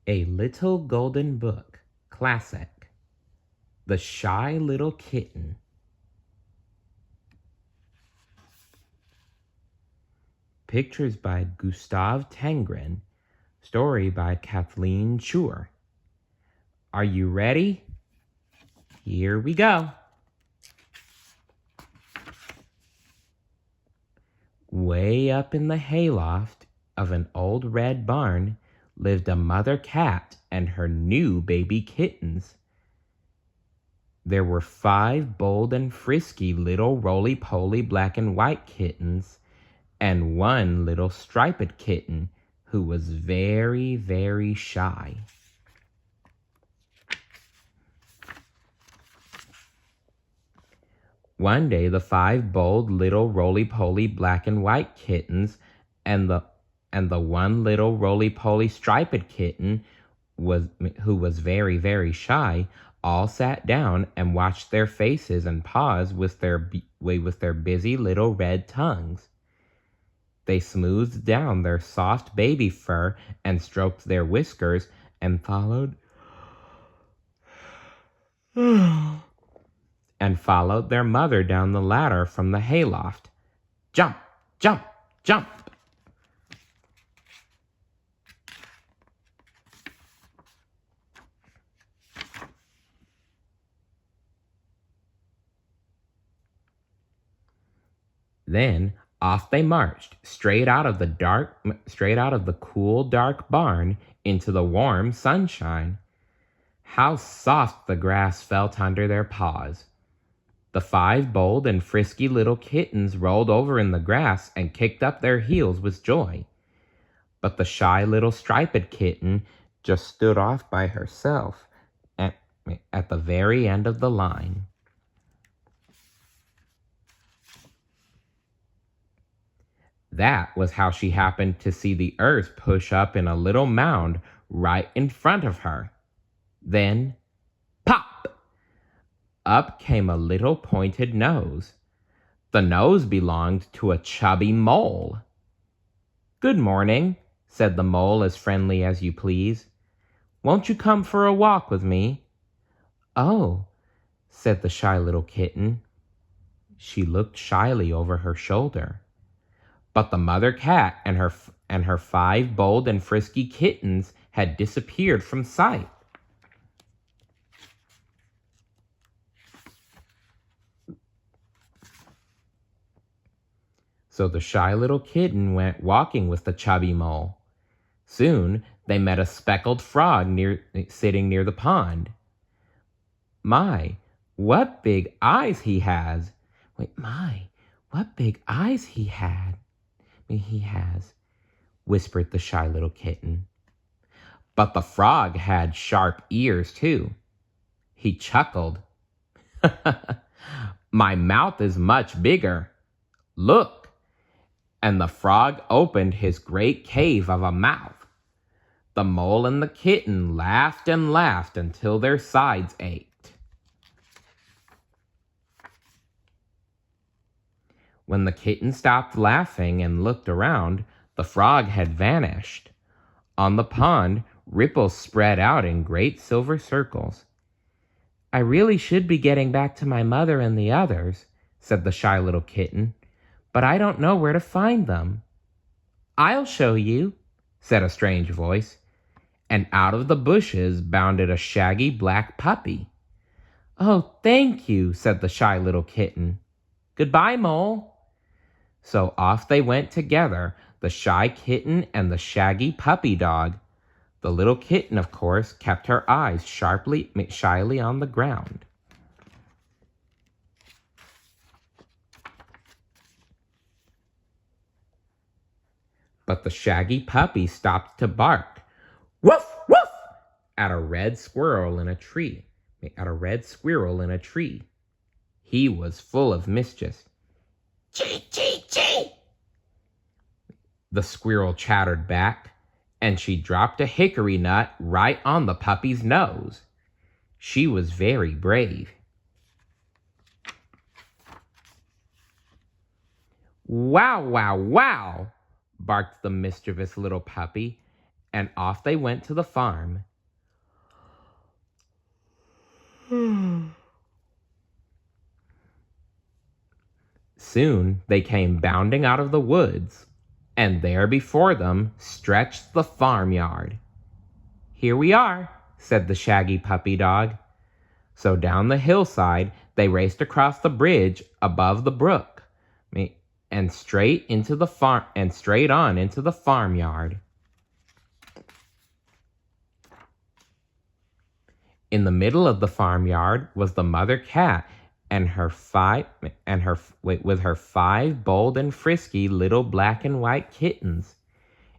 A Little Golden Book, Classic. The Shy Little Kitten. Pictures by Gustav Tengren. Story by Kathleen Schur. Are you ready? Here we go. Way up in the hayloft of an old red barn lived a mother cat and her new baby kittens. There were 5 bold and frisky little roly-poly black and white kittens and 1 little striped kitten who was very, very shy. One day the 5 bold little roly-poly black and white kittens and the 1 little roly-poly striped kitten who was very, very shy all sat down and watched their faces and paws with their busy little red tongues. They smoothed down their soft baby fur and stroked their whiskers and followed their mother down the ladder from the hayloft. Jump, jump, jump. Then off they marched, straight out of the cool, dark barn into the warm sunshine. How soft the grass felt under their paws. The 5 bold and frisky little kittens rolled over in the grass and kicked up their heels with joy. But the shy little striped kitten just stood off by herself at the very end of the line. That was how she happened to see the earth push up in a little mound right in front of her. Then, pop! Up came a little pointed nose. The nose belonged to a chubby mole. "Good morning," said the mole as friendly as you please. "Won't you come for a walk with me?" "Oh," said the shy little kitten. She looked shyly over her shoulder. But the mother cat and her 5 bold and frisky kittens had disappeared from sight. So the shy little kitten went walking with the chubby mole. Soon they met a speckled frog sitting near the pond. "My, what big eyes he has!" What big eyes he has, whispered the shy little kitten. But the frog had sharp ears too. He chuckled. "My mouth is much bigger. Look!" And the frog opened his great cave of a mouth. The mole and the kitten laughed and laughed until their sides ached. When the kitten stopped laughing and looked around, the frog had vanished. On the pond, ripples spread out in great silver circles. "I really should be getting back to my mother and the others," said the shy little kitten, "but I don't know where to find them." "I'll show you," said a strange voice, and out of the bushes bounded a shaggy black puppy. "Oh, thank you," said the shy little kitten. "Goodbye, mole." So off they went together, the shy kitten and the shaggy puppy dog. The little kitten, of course, kept her eyes shyly on the ground. But the shaggy puppy stopped to bark, "Woof, woof," at a red squirrel in a tree. He was full of mischief. "Chee, chee, chee," the squirrel chattered back, and she dropped a hickory nut right on the puppy's nose. She was very brave. "Wow, wow, wow," barked the mischievous little puppy, and off they went to the farm. Soon they came bounding out of the woods, and there before them stretched the farmyard. "Here we are," said the shaggy puppy dog. So down the hillside they raced across the bridge above the brook, and straight on into the farmyard. In the middle of the farmyard was the mother cat and with her five bold and frisky little black and white kittens.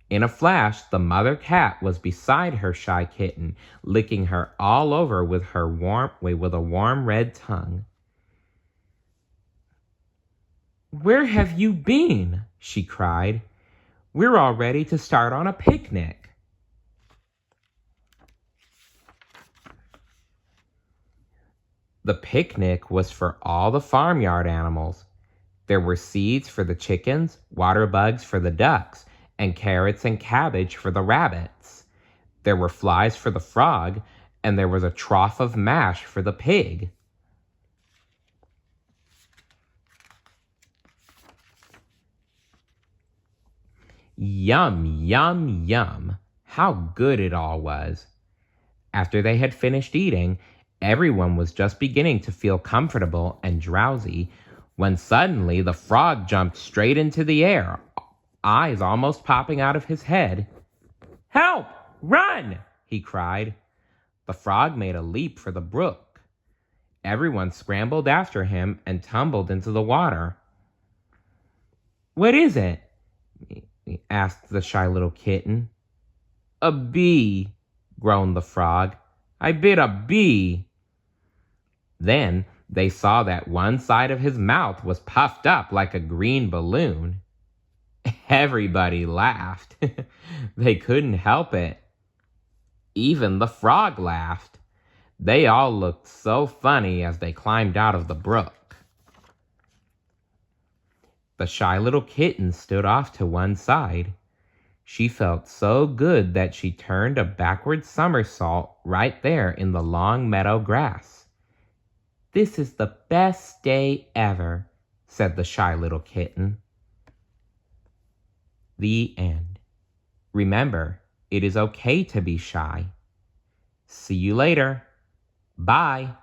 In a flash, the mother cat was beside her shy kitten, licking her all over with a warm red tongue. "Where have you been?" she cried. "We're all ready to start on a picnic." The picnic was for all the farmyard animals. There were seeds for the chickens, water bugs for the ducks, and carrots and cabbage for the rabbits. There were flies for the frog, and there was a trough of mash for the pig. Yum, yum, yum. How good it all was. After they had finished eating, everyone was just beginning to feel comfortable and drowsy when suddenly the frog jumped straight into the air, eyes almost popping out of his head. "Help! Run!" he cried. The frog made a leap for the brook. Everyone scrambled after him and tumbled into the water. "What is it?" asked the shy little kitten. "A bee," groaned the frog. "I bit a bee." Then they saw that one side of his mouth was puffed up like a green balloon. Everybody laughed. They couldn't help it. Even the frog laughed. They all looked so funny as they climbed out of the brook. The shy little kitten stood off to one side. She felt so good that she turned a backward somersault right there in the long meadow grass. "This is the best day ever," said the shy little kitten. The end. Remember, it is okay to be shy. See you later. Bye.